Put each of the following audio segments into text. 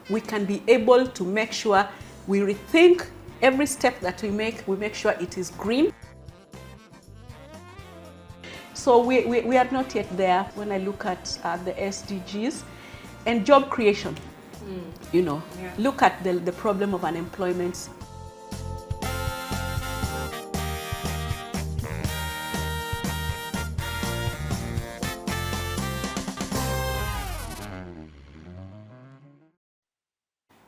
we can be able to make sure we rethink every step that we make sure it is green. So we are not yet there when I look at the SDGs and job creation. Look at the problem of unemployment.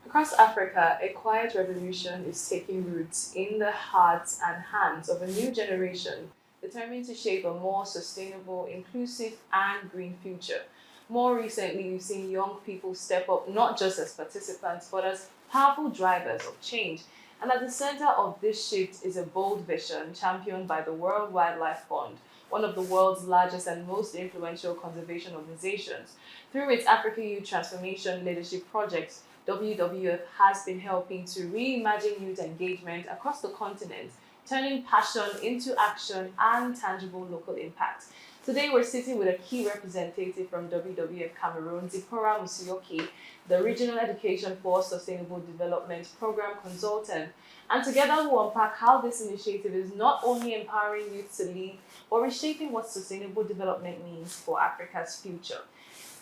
Across Africa, a quiet revolution is taking roots in the hearts and hands of a new generation determined to shape a more sustainable, inclusive, and green future. More recently, we've seen young people step up not just as participants, but as powerful drivers of change. And at the center of this shift is a bold vision championed by the World Wildlife Fund, one of the world's largest and most influential conservation organizations. Through its Africa Youth Transformation Leadership Project, WWF has been helping to reimagine youth engagement across the continent, turning passion into action and tangible local impact. Today, we're sitting with a key representative from WWF Cameroon, Zipporah Muskoyi, the Regional Education for Sustainable Development Program Consultant. And together, we'll unpack how this initiative is not only empowering youth to lead, but reshaping what sustainable development means for Africa's future.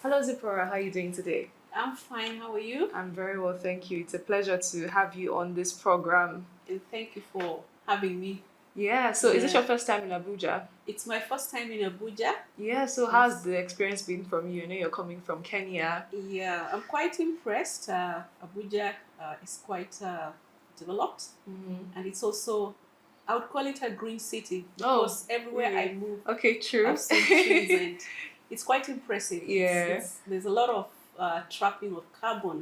Hello, Zipporah. How are you doing today? I'm fine. How are you? I'm very well, thank you. It's a pleasure to have you on this program. And thank you for having me. Yeah, so is this your first time in Abuja? It's my first time in Abuja. Yeah, so how's the experience been from you? I know you're coming from Kenya. Yeah, I'm quite impressed. Abuja is quite developed, and it's also, I would call it a green city because everywhere really? I move, Okay, true. I've seen trees, and it's quite impressive. Yeah. There's a lot of trapping of carbon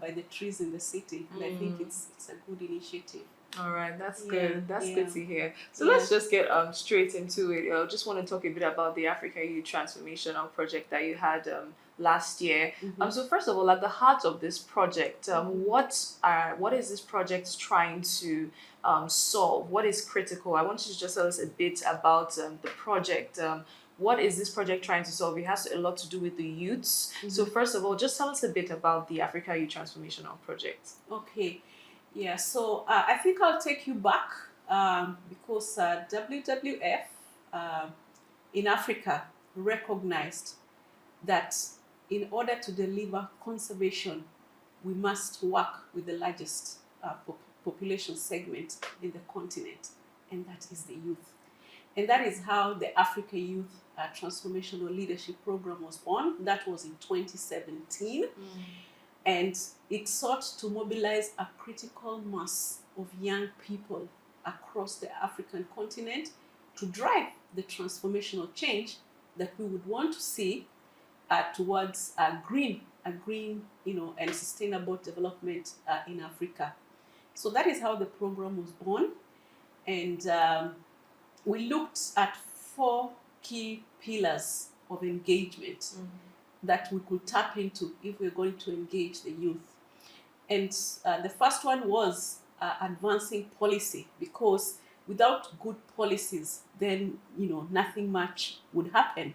by the trees in the city, and I think it's a good initiative. All right, that's good. That's yeah. good to hear. So let's just get straight into it. I just want to talk a bit about the Africa Youth Transformational project that you had last year. So first of all, at the heart of this project, what is this project trying to solve? What is critical? I want you to just tell us a bit about the project. What is this project trying to solve? It has a lot to do with the youths. So first of all, just tell us a bit about the Africa Youth Transformational project. Okay. Yeah, so I think I'll take you back because WWF in Africa recognized that in order to deliver conservation, we must work with the largest population segment in the continent, and that is the youth. And that is how the Africa Youth Transformational Leadership Program was born. That was in 2017. And it sought to mobilize a critical mass of young people across the African continent to drive the transformational change that we would want to see towards a green, and sustainable development in Africa. So that is how the program was born. And we looked at 4 key pillars of engagement that we could tap into if we're going to engage the youth. And the first one was advancing policy, because without good policies, then nothing much would happen.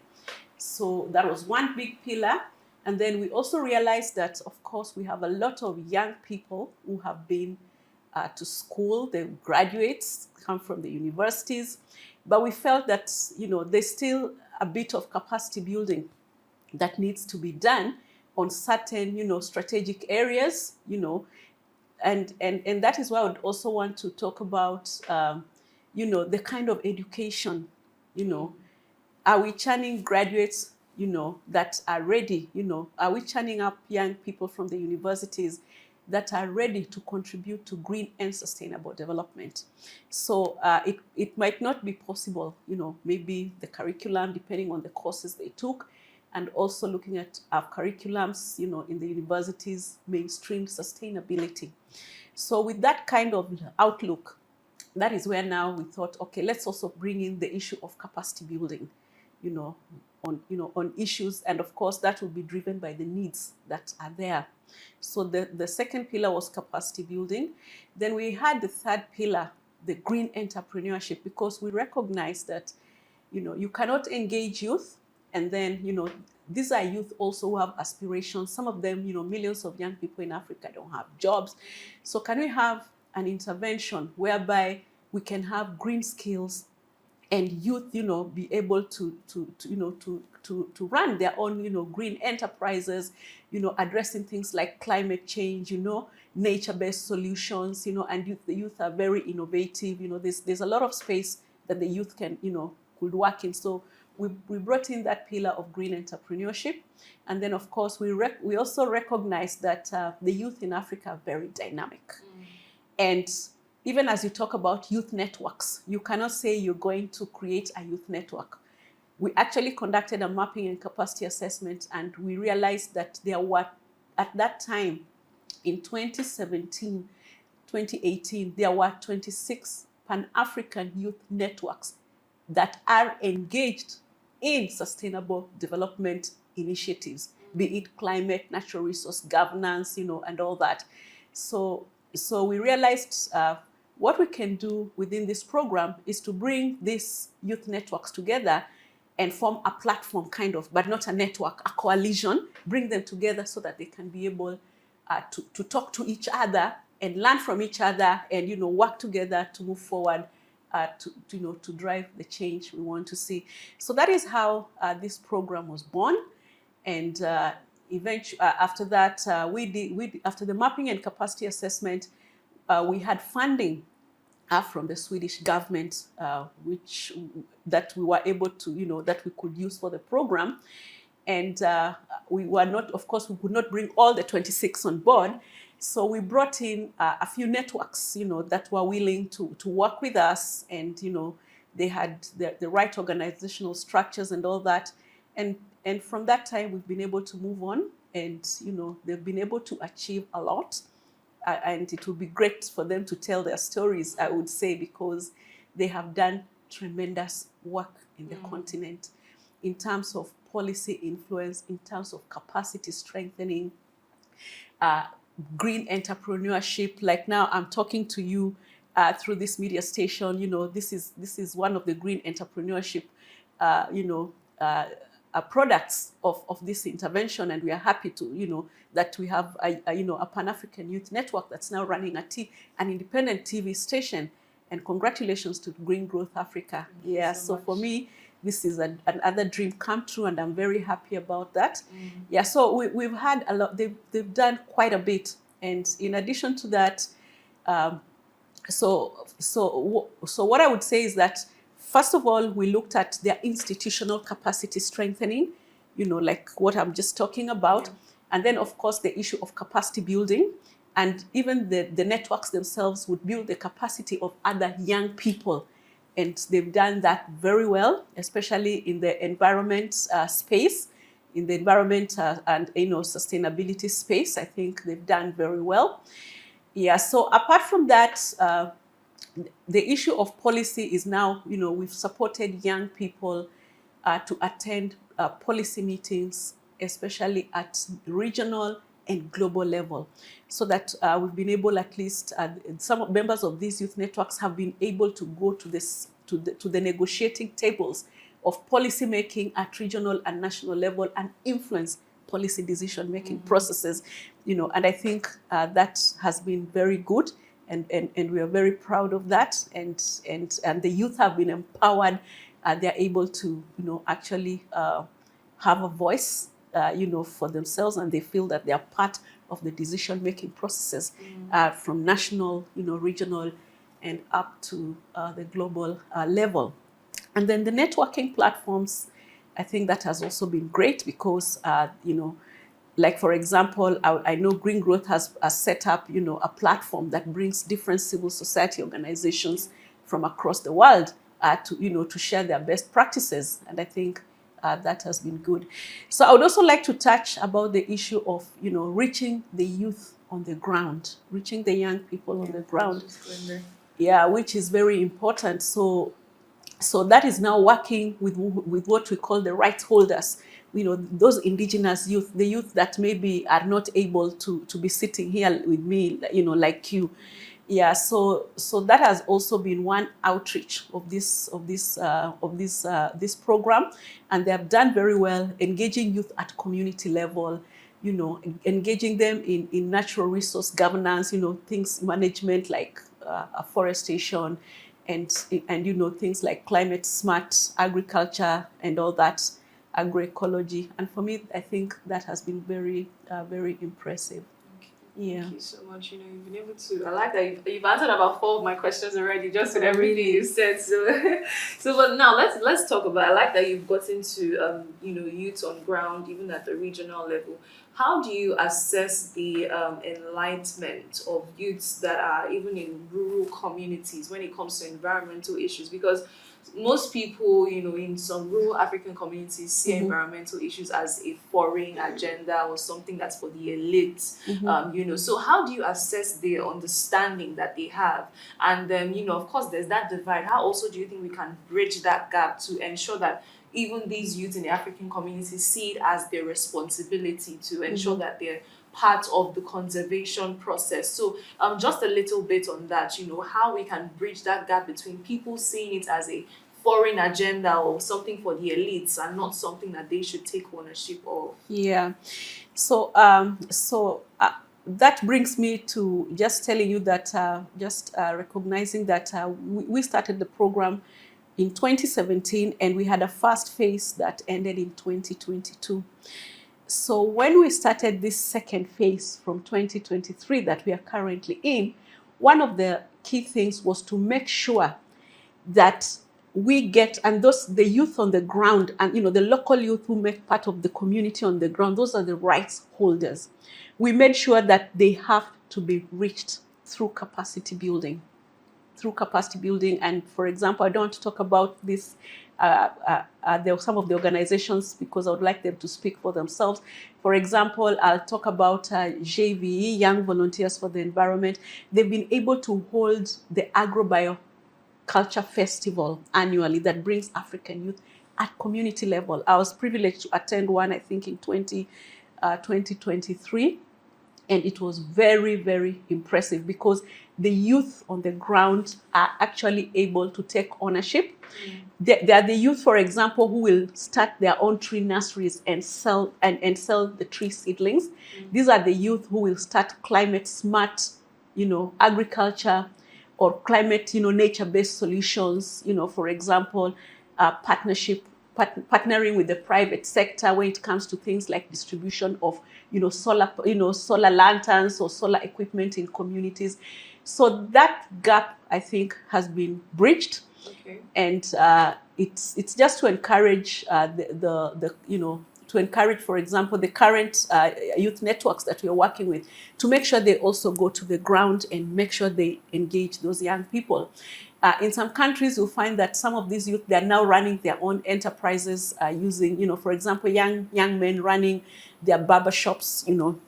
So that was one big pillar. And then we also realized that, of course, we have a lot of young people who have been to school, the graduates come from the universities, but we felt that there's still a bit of capacity building that needs to be done on certain, strategic areas, and that is why I would also want to talk about, the kind of education, are we churning graduates, that are ready, are we churning up young people from the universities that are ready to contribute to green and sustainable development? So it might not be possible, maybe the curriculum, depending on the courses they took, and also looking at our curriculums, in the universities, mainstream sustainability. So with that kind of outlook, that is where now we thought, okay, let's also bring in the issue of capacity building, on issues, and of course that will be driven by the needs that are there. So the second pillar was capacity building. Then we had the third pillar, the green entrepreneurship, because we recognize that, you cannot engage youth And then, these are youth also who have aspirations. Some of them, millions of young people in Africa don't have jobs. So can we have an intervention whereby we can have green skills and youth, be able to run their own, green enterprises, addressing things like climate change, nature-based solutions, and the youth are very innovative. There's a lot of space that the youth can, could work in. So we brought in that pillar of green entrepreneurship. And then, of course, we also recognize that the youth in Africa are very dynamic. And even as you talk about youth networks, you cannot say you're going to create a youth network. We actually conducted a mapping and capacity assessment, and we realized that there were, at that time, in 2017, 2018, there were 26 Pan-African youth networks that are engaged in sustainable development initiatives, be it climate, natural resource governance, and all that. So we realized what we can do within this program is to bring these youth networks together and form a platform, kind of, but not a network, a coalition, bring them together so that they can be able to talk to each other and learn from each other and, work together to move forward to drive the change we want to see. So that is how this program was born. And eventually, after that, after the mapping and capacity assessment, we had funding from the Swedish government, that we were able to, that we could use for the program. And we were not, of course, we could not bring all the 26 on board. So we brought in a few networks, that were willing to work with us, and, they had the right organizational structures and all that. And from that time, we've been able to move on, and, they've been able to achieve a lot. And it will be great for them to tell their stories, I would say, because they have done tremendous work in the continent in terms of policy influence, in terms of capacity strengthening, green entrepreneurship. Like now, I'm talking to you through this media station. This is one of the green entrepreneurship, products of this intervention, and we are happy to, that we have a Pan-African Youth Network that's now running an independent TV station. And congratulations to Green Growth Africa. Yeah, so for me, this is another dream come true, and I'm very happy about that. Yeah, so we've had a lot. They've done quite a bit, and in addition to that, so what I would say is that, first of all, we looked at their institutional capacity strengthening, like what I'm just talking about. Yeah. And then, of course, the issue of capacity building. And even the networks themselves would build the capacity of other young people. And they've done that very well, especially in the environment space, in the environment and sustainability space. I think they've done very well. Yeah, so apart from that, the issue of policy is now, we've supported young people to attend policy meetings, especially at regional and global level, so that we've been able, at least some members of these youth networks have been able to go to the negotiating tables of policy making at regional and national level and influence policy decision making processes, and I think that has been very good, and we are very proud of that, and the youth have been empowered. They're able to actually have a voice for themselves, and they feel that they are part of the decision-making processes from national, regional, and up to the global level. And then the networking platforms, I think that has also been great because, like, for example, I know Green Growth has set up, a platform that brings different civil society organizations from across the world to share their best practices. And I think that has been good. So I would also like to touch about the issue of, reaching the youth on the ground, reaching the young people on the ground. Yeah, which is very important. So that is now working with what we call the rights holders, those indigenous youth, the youth that maybe are not able to be sitting here with me, like you. Yeah, so that has also been one outreach of this program, and they have done very well engaging youth at community level, engaging them in natural resource governance, things management like afforestation, and things like climate smart agriculture and all that, agroecology. And for me, I think that has been very impressive. Yeah. Thank you so much. You've been able to. I like that you've answered about 4 of my questions already, just with Oh, everything really? you said. So, but now let's talk about. I like that you've gotten to youth on ground, even at the regional level. How do you assess the enlightenment of youths that are even in rural communities when it comes to environmental issues? Because most people, in some rural African communities see environmental issues as a foreign agenda or something that's for the elite. So how do you assess their understanding that they have? And then, of course, there's that divide. How also do you think we can bridge that gap to ensure that even these youth in the African communities see it as their responsibility to ensure that they're part of the conservation process? So just a little bit on that, how we can bridge that gap between people seeing it as a foreign agenda or something for the elites and not something that they should take ownership of. Yeah. So that brings me to just telling you that recognizing that we started the program in 2017, and we had a first phase that ended in 2022. So when we started this second phase from 2023 that we are currently in, one of the key things was to make sure that we get, and the youth on the ground, and the local youth who make part of the community on the ground, those are the rights holders. We made sure that they have to be reached through capacity building. And for example, I don't want to talk about this there are some of the organizations because I would like them to speak for themselves. For example, I'll talk about JVE, Young Volunteers for the Environment. They've been able to hold the Agrobioculture Festival annually that brings African youth at community level. I was privileged to attend one, I think, in 2023. And it was very, very impressive because the youth on the ground are actually able to take ownership. They are the youth, for example, who will start their own tree nurseries and sell the tree seedlings. These are the youth who will start climate smart, agriculture or climate, nature-based solutions. For example, partnering with the private sector when it comes to things like distribution of solar lanterns or solar equipment in communities. So that gap, I think, has been bridged. Okay. And it's just to encourage for example, the current youth networks that we're working with, to make sure they also go to the ground and make sure they engage those young people. In some countries, you'll find that some of these youth, they're now running their own enterprises using, for example, young men running their barbershops,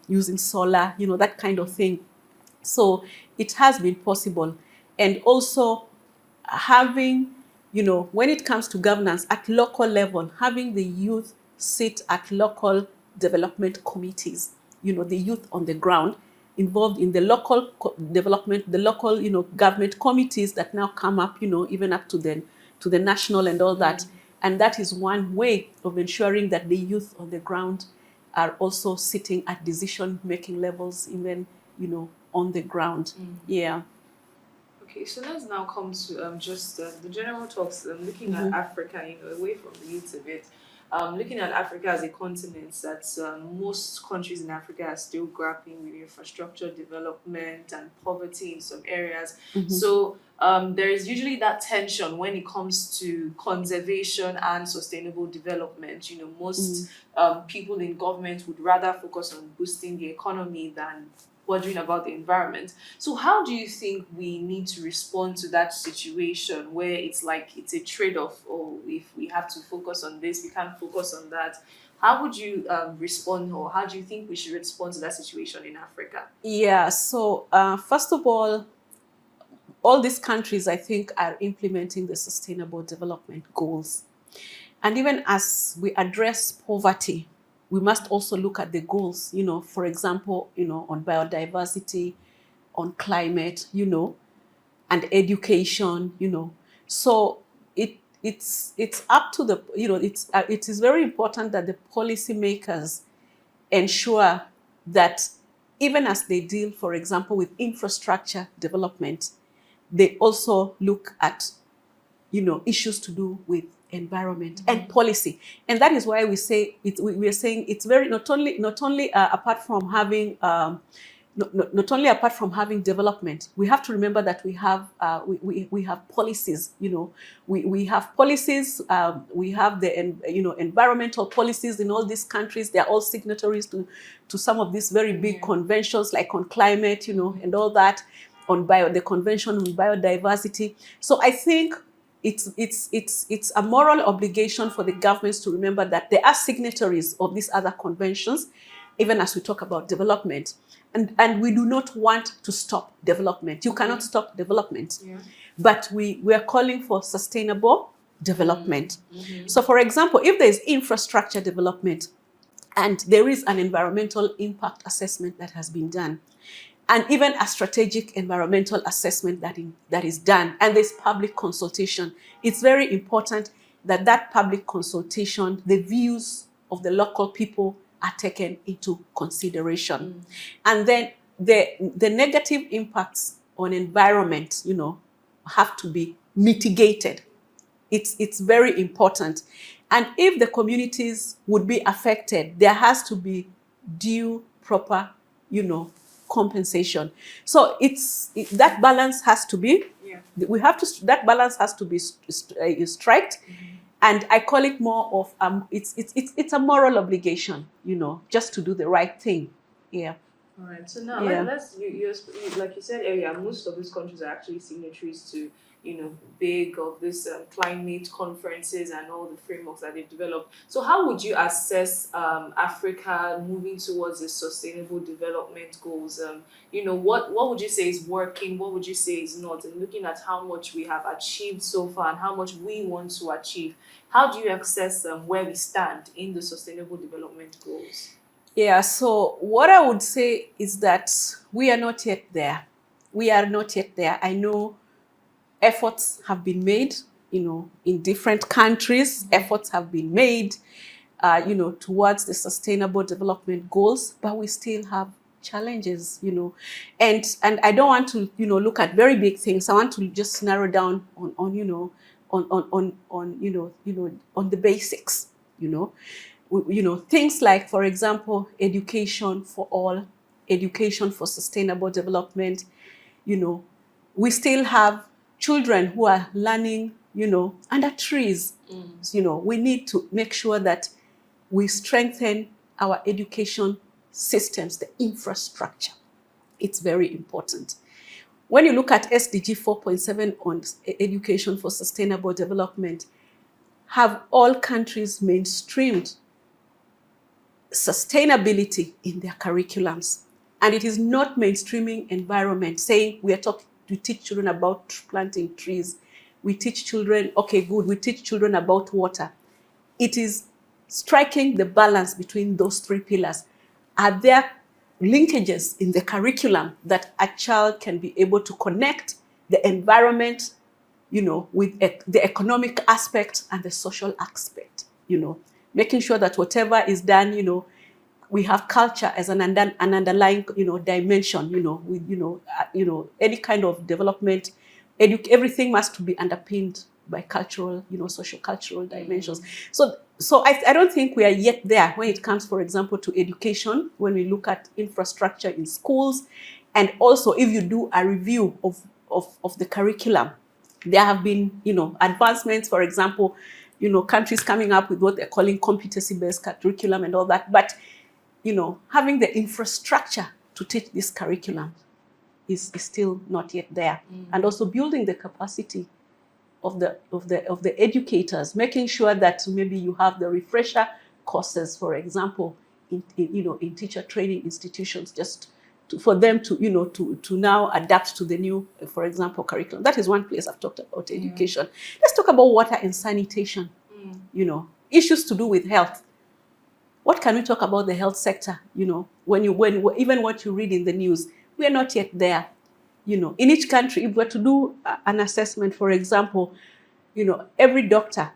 using solar, that kind of thing. So it has been possible. And also having, when it comes to governance at local level, having the youth sit at local development committees, the youth on the ground involved in the local development, the local, government committees that now come up, even up to the national and all that. And that is one way of ensuring that the youth on the ground are also sitting at decision-making levels, even, on the ground. Yeah. Okay, so let's now come to just the general talks, looking at Africa, away from the youth a bit. Looking at Africa as a continent that most countries in Africa are still grappling with infrastructure development and poverty in some areas. So there is usually that tension when it comes to conservation and sustainable development. Most people in government would rather focus on boosting the economy than wondering about the environment. So how do you think we need to respond to that situation where it's like it's a trade-off, or if we have to focus on this, we can't focus on that? How would you respond, or how do you think we should respond to that situation in Africa? Yeah, so first of all these countries, I think, are implementing the Sustainable Development Goals. And even as we address poverty, we must also look at the goals, for example, on biodiversity, on climate, and education, So it's up to the, it is very important that the policymakers ensure that even as they deal, for example, with infrastructure development, they also look at, issues to do with environment and policy. And that is why we say we are saying it's very, not only apart from having not only apart from having development, we have to remember that we have we have policies. We have policies. We have the environmental policies in all these countries. They are all signatories to some of these very big conventions, like on climate, and all that, on the Convention on Biodiversity. So I think it's a moral obligation for the governments to remember that they are signatories of these other conventions, even as we talk about development. And we do not want to stop development. You cannot stop development. But we are calling for sustainable development. So for example, if there is infrastructure development and there is an environmental impact assessment that has been done, and even a strategic environmental assessment that is done, and there's public consultation, it's very important that that public consultation, the views of the local people, are taken into consideration. And then the negative impacts on environment, have to be mitigated. It's very important. And if the communities would be affected, there has to be due, proper, compensation. So that balance has to be, that balance has to be striked. And I call it more of it's a moral obligation, just to do the right thing. Yeah. All right. So now let's like you said earlier, most of these countries are actually signatories to big of this climate conferences and all the frameworks that they've developed. So how would you assess Africa moving towards the sustainable development goals? What would you say is working? What would you say is not? And looking at how much we have achieved so far and how much we want to achieve, how do you assess where we stand in the sustainable development goals? Yeah, so what I would say is that we are not yet there. We are not yet there. I know efforts have been made, in different countries. Efforts have been made, towards the sustainable development goals, but we still have challenges, And I don't want to, look at very big things. I want to just narrow down on the basics, things like, for example, education for all, education for sustainable development. We still have children who are learning, under trees. We need to make sure that we strengthen our education systems, the infrastructure. It's very important. When you look at SDG 4.7 on education for sustainable development, have all countries mainstreamed sustainability in their curriculums? And it is not mainstreaming environment, saying we teach children about planting trees. We teach children, we teach children about water. It is striking the balance between those three pillars. Are there linkages in the curriculum that a child can be able to connect the environment, with the economic aspect and the social aspect, making sure that whatever is done, we have culture as an underlying, dimension, with, any kind of development, everything must be underpinned by cultural, social cultural dimensions. So I don't think we are yet there when it comes, for example, to education, when we look at infrastructure in schools. And also, if you do a review of the curriculum, there have been, advancements, for example, countries coming up with what they're calling competency-based curriculum and all that. But, having the infrastructure to teach this curriculum is still not yet there. And also building the capacity of the educators, making sure that maybe you have the refresher courses, for example, in teacher training institutions, just for them to now adapt to the new, for example, curriculum. That is one place I've talked about education. Let's talk about water and sanitation. Issues to do with health. What can we talk about the health sector? When even what you read in the news, we are not yet there. in each country, if we're to do an assessment, for example, every doctor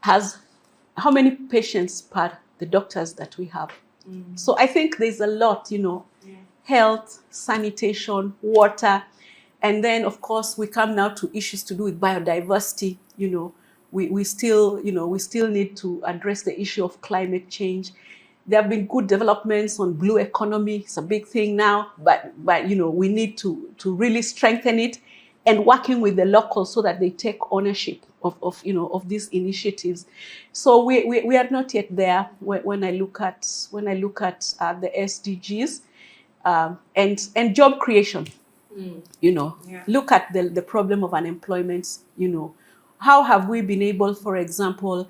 has how many patients per the doctors that we have. So I think there's a lot, health, sanitation, water, and then of course we come now to issues to do with biodiversity. We still need to address the issue of climate change. There have been good developments on blue economy. It's a big thing now, but we need to really strengthen it and working with the locals so that they take ownership of these initiatives. So we are not yet there when I look at the SDGs and job creation. Look at the problem of unemployment. How have we been able, for example,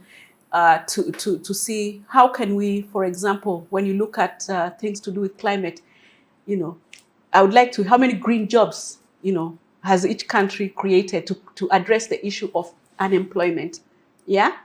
to see how can we, for example, when you look at things to do with climate, I would like to, how many green jobs, has each country created to address the issue of unemployment? Yeah.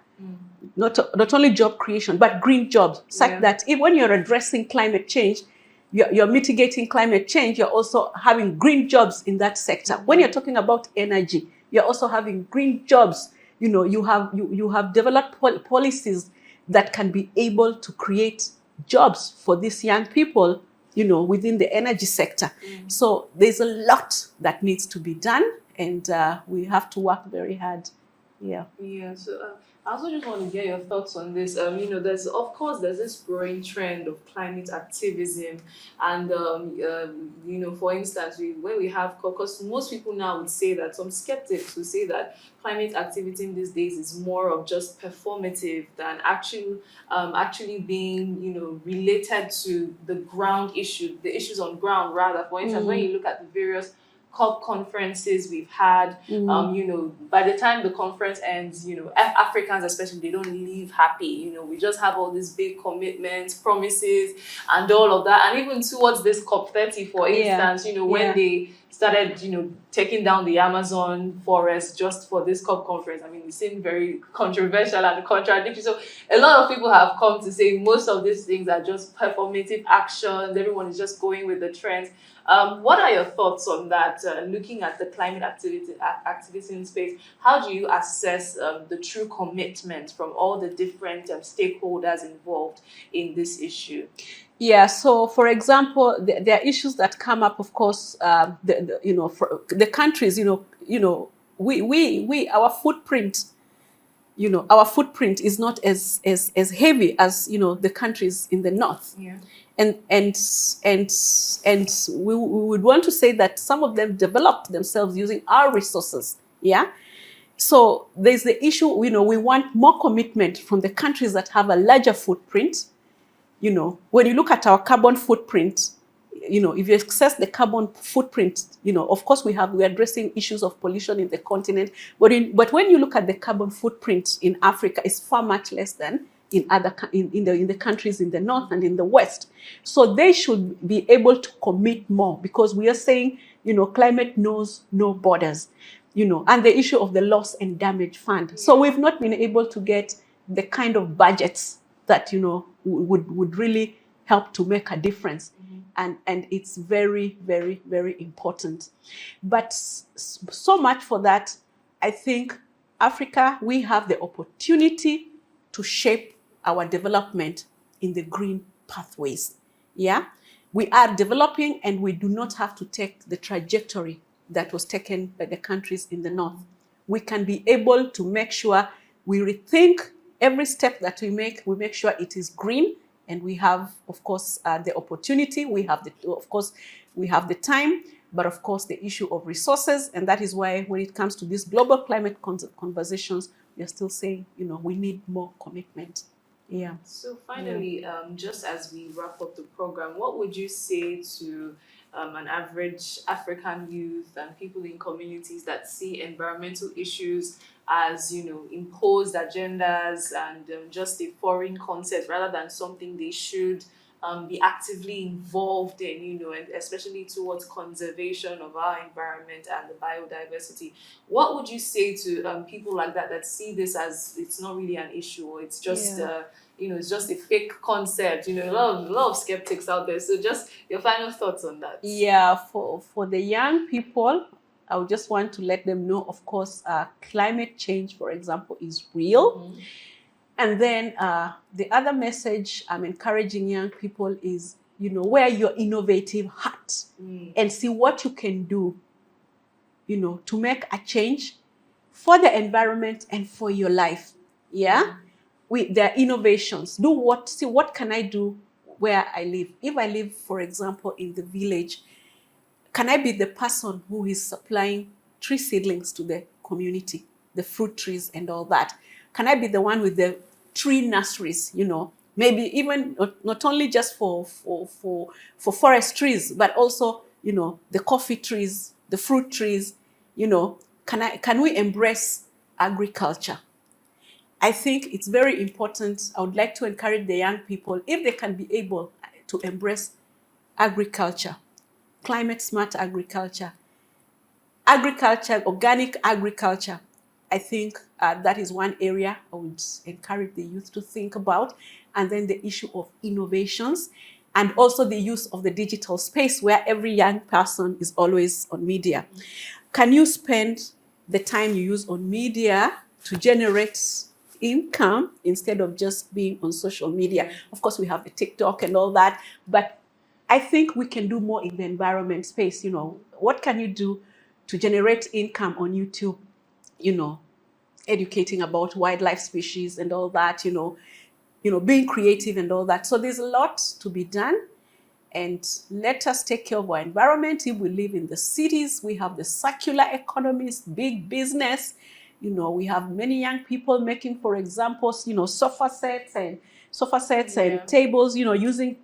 Not only job creation, but green jobs, such that if, when you're addressing climate change, you're mitigating climate change, you're also having green jobs in that sector. When you're talking about energy, you're also having green jobs. You have developed policies that can be able to create jobs for these young people, within the energy sector. So there's a lot that needs to be done, and we have to work very hard. Yeah. So I also just want to get your thoughts on this. There's this growing trend of climate activism, and for instance, when we have, because most people now would say that, some skeptics would say that climate activism these days is more of just performative than actually being related to the ground issue, the issues on ground rather. For instance, when you look at the various COP conferences we've had, by the time the conference ends, Africans especially, they don't leave happy. We just have all these big commitments, promises, and all of that. And even towards this COP 30, for instance, when they started, taking down the Amazon forest just for this COP conference, I mean, it seemed very controversial and contradictory. So a lot of people have come to say most of these things are just performative actions. Everyone is just going with the trends. What are your thoughts on that? Looking at the climate activism space, how do you assess the true commitment from all the different stakeholders involved in this issue? Yeah. So, for example, there are issues that come up. Of course, for the countries. We our footprint. Our footprint is not as heavy as the countries in the north. Yeah. And we would want to say that some of them developed themselves using our resources. Yeah. So there's the issue, we want more commitment from the countries that have a larger footprint. When you look at our carbon footprint, if you assess the carbon footprint, of course we're addressing issues of pollution in the continent, but when you look at the carbon footprint in Africa, it's far much less than in the countries in the north and in the west. So they should be able to commit more, because we are saying, climate knows no borders, and the issue of the loss and damage fund. So we've not been able to get the kind of budgets that, would really help to make a difference. And it's very, very, very important. But so much for that, I think Africa, we have the opportunity to shape our development in the green pathways. Yeah, we are developing, and we do not have to take the trajectory that was taken by the countries in the north. We can be able to make sure we rethink every step that we make sure it is green, and we have, of course, the opportunity. We have the time, but of course the issue of resources, and that is why when it comes to these global climate conversations, we are still saying, we need more commitment. Yeah. So finally, just as we wrap up the program, what would you say to an average African youth and people in communities that see environmental issues as, imposed agendas and just a foreign concept rather than something they should be actively involved in, and especially towards conservation of our environment and the biodiversity. What would you say to people like that see this as it's not really an issue, or it's just it's just a fake concept? A lot of skeptics out there. So just your final thoughts on that. Yeah, for the young people, I would just want to let them know, of course, climate change, for example, is real. And then the other message I'm encouraging young people is, wear your innovative hat and see what you can do, to make a change for the environment and for your life. Yeah. There are innovations. See what can I do where I live. If I live, for example, in the village, can I be the person who is supplying tree seedlings to the community, the fruit trees and all that? Can I be the one with the tree nurseries, maybe even not only just for forest trees, but also, the coffee trees, the fruit trees, can we embrace agriculture? I think it's very important. I would like to encourage the young people, if they can be able to embrace agriculture, climate smart agriculture, organic agriculture. I think that is one area I would encourage the youth to think about. And then the issue of innovations, and also the use of the digital space, where every young person is always on media. Can you spend the time you use on media to generate income instead of just being on social media? Of course, we have the TikTok and all that, but I think we can do more in the environment space. What can you do to generate income on YouTube? Educating about wildlife species and all that, being creative and all that. So there's a lot to be done, and let us take care of our environment. If we live in the cities, we have the circular economies, big business. We have many young people making, for example, sofa sets and tables, using,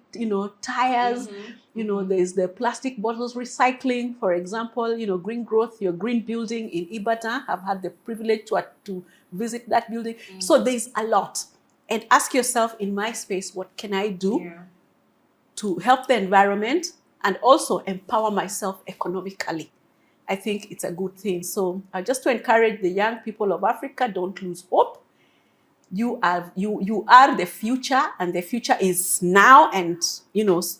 tires. There's the plastic bottles recycling, for example, green growth, your green building in Ibadan. I've had the privilege to visit that building. So there's a lot. And ask yourself, in my space, what can I do to help the environment and also empower myself economically? I think it's a good thing. So just to encourage the young people of Africa, don't lose hope. You are the future, and the future is now, and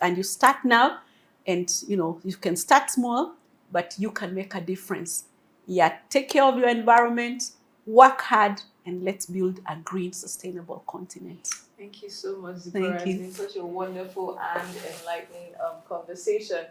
and you start now, and you can start small, but you can make a difference. Yeah, take care of your environment, work hard, and let's build a green, sustainable continent. Thank you so much, Zipporah. It's been such a wonderful and enlightening conversation.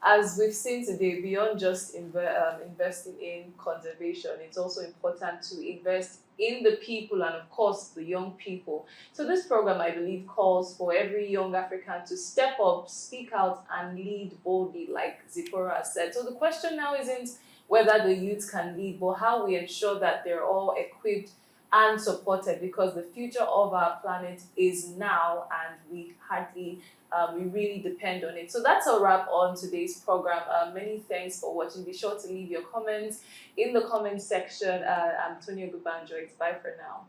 As we've seen today, beyond just investing in conservation, it's also important to invest in the people and, of course, the young people. So this program, I believe, calls for every young African to step up, speak out, and lead boldly, like Zipporah said. So the question now isn't whether the youth can lead, but how we ensure that they're all equipped and supported, because the future of our planet is now, and we really depend on it. So that's a wrap on today's program. Many thanks for watching. Be sure to leave your comments in the comment section. I'm Tonya Gubanjo. It's bye for now.